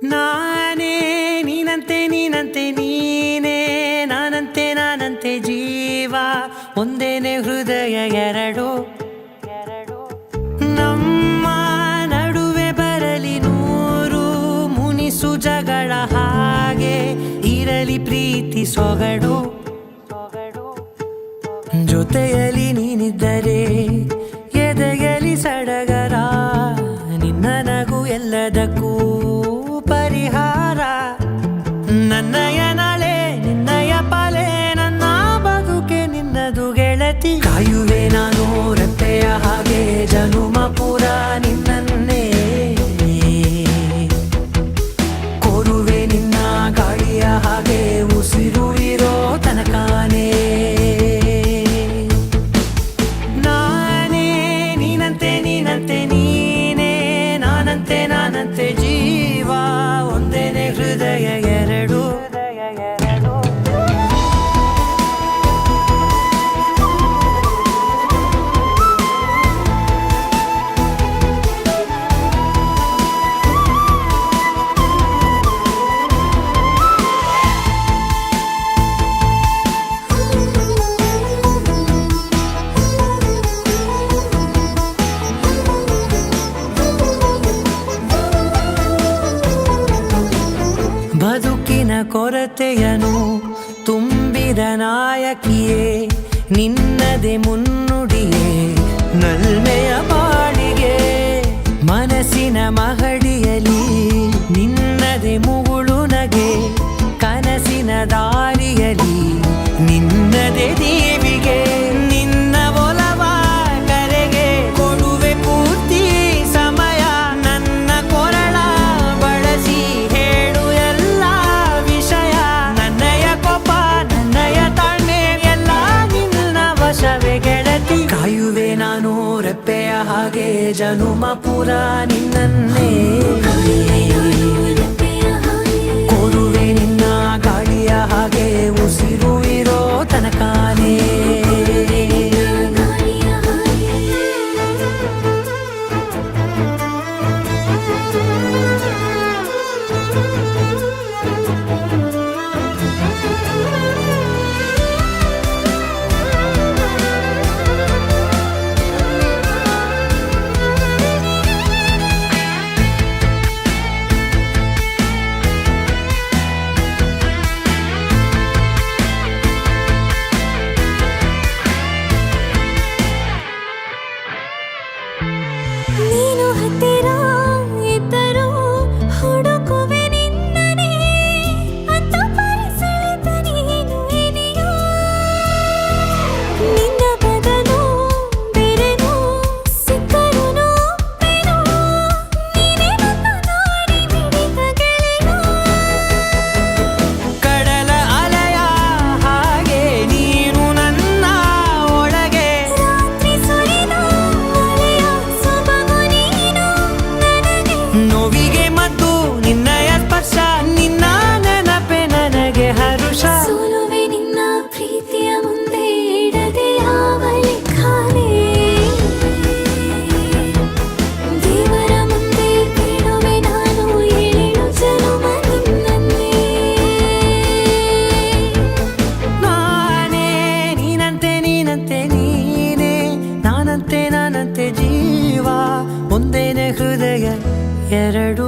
ನಾನೇ ನೀನಂತೆ ನೀನಂತೆ ನೀನೇ ನಾನಂತೆ ನಾನಂತೆ ಜೀವ ಒಂದೇನೆ ಹೃದಯ ಎರಡು ನಮ್ಮ ನಡುವೆ ಬರಲಿ ನೂರು ಮುನಿಸು ಜಗಳ ಹಾಗೆ ಇರಲಿ ಪ್ರೀತಿ ಸೊಗಡು ಜೊತೆಯಲ್ಲಿ ನೀನಿದ್ದರೆ ಎದೆಯಲಿ ಸಡಗರ ನಿನ್ನ ನಗು ಎಲ್ಲದಕ್ಕೂ ಪರಿಹಾರ ನನ್ನಯ ನಾಳೆ ನಿನ್ನಯ ಪಾಲೆ ನನ್ನ ಬದುಕೆ ನಿನ್ನದು ಗೆಳತಿ ಕಾಯುವೆ ನಾನು ರೆಪ್ಪೆಯ ಹಾಗೆ ಜನುಮ ಪೂರ ನಿನ್ನನ್ನೇ ಕೋರುವೆ ನಿನ್ನ ಗಾಳಿಯ ಹಾಗೆ ಉಸಿರು ಇರೋ ತನಕಾನೇ ನಾನೇ ನೀನಂತೆ ನೀನಂತೆ ನೀನೇ ನಾನಂತೆ ನಾನಂತೆ ಜೀವ ಒಂದೇನೆ ಹೃದಯ ಎರಡು ಬದುಕಿನ ಕೊರತೆಯನು ತುಂಬಿದ ನಾಯಕಿಯೇ ನಿನ್ನದೆ ಮುನ್ನುಡಿಯೇ ನಲ್ಮೆಯ ಬಾಳಿಗೆ ಮನಸ್ಸಿನ ಮಹಡಿಯಲಿ ನಿನ್ನದೆ ಮುಗುಳು ನಗೆ ಕನಸಿನ ದಾರಿಯಲಿ ನಿನ್ನದೆ ದೀವಿಗೆ ನಿನ್ನ ಒಲವ ಕರೆಗೆ ಕೊಡುವೆ ಪೂರ್ತಿ ಸಮಯ ನನ್ನ ಕೊರಳ ಬಳಸಿ ಹೇಳು ಎಲ್ಲ ವಿಷಯ ನನ್ನಯ ಕೋಪ ನನ್ನಯ ತಾಳ್ಮೆ ಎಲ್ಲ ನಿನ್ನ ವಶವೇ ಗೆಳತಿ ಕಾಯುವೆ ನಾನು ರೆಪ್ಪೆಯ ಹಾಗೆ ಜನುಮ ಪುರ ನಿನ್ನನ್ನೇ ಕೋರುವೆ ನಿನ್ನ ಗಾಳಿಯ ಹಾಗೆ ಉಸಿರು ಇರೋ ತನಕಾನೇ ನೀನು ಹತ್ತಿರ ಇದ್ದರೂ ಹುಡುಕುವೆ ನಿನ್ನನೇ ಅಂತ ಪರಿಸೆಳೆದ ನೀನು ಇದೆಯೋ ನಿನ್ನ ಬದಲು ಬೇರೆನೋ ಸಿಕ್ಕರೂ ನೋವೇನೋ ನೀನೇ ನನ್ನ ನಾಡಿ ಮಿಡಿದ ಗೆಳೆಯೋ ಕಡಲ ಅಲೆಯ ಹಾಗೆ ನೀನು ನನ್ನ ಒಳಗೆ ರಾತ್ರಿ ಸುರಿದ ಮಳೆಯ ಸೊಬಗು ನೀನು ನನಗೆ ನೋವಿಗೆ ಮದ್ದು ನಿನ್ನಯ ಸ್ಪರ್ಶ ನಿನ್ನ ನೆನಪೆ ನನಗೆ ಹರುಷ ಸೋಲುವೆ ನಿನ್ನ ಪ್ರೀತಿಯ ಮುಂದೆ ಇಡದೆ ಯಾವ ಲೆಕ್ಕನೇ ದೇವರ ಮುಂದೆ ಬೇಡುವೆ ನಾನು ಏಳು ಜನುಮ ನಿನ್ನನ್ನೇ ನಾನೇ ನೀನಂತೆ ನೀನಂತೆ ನೀನೇ ನಾನಂತೆ ನಾನಂತೆ ಜೀವ ಒಂದೇನೆ ಹೃದಯ ಎರಡು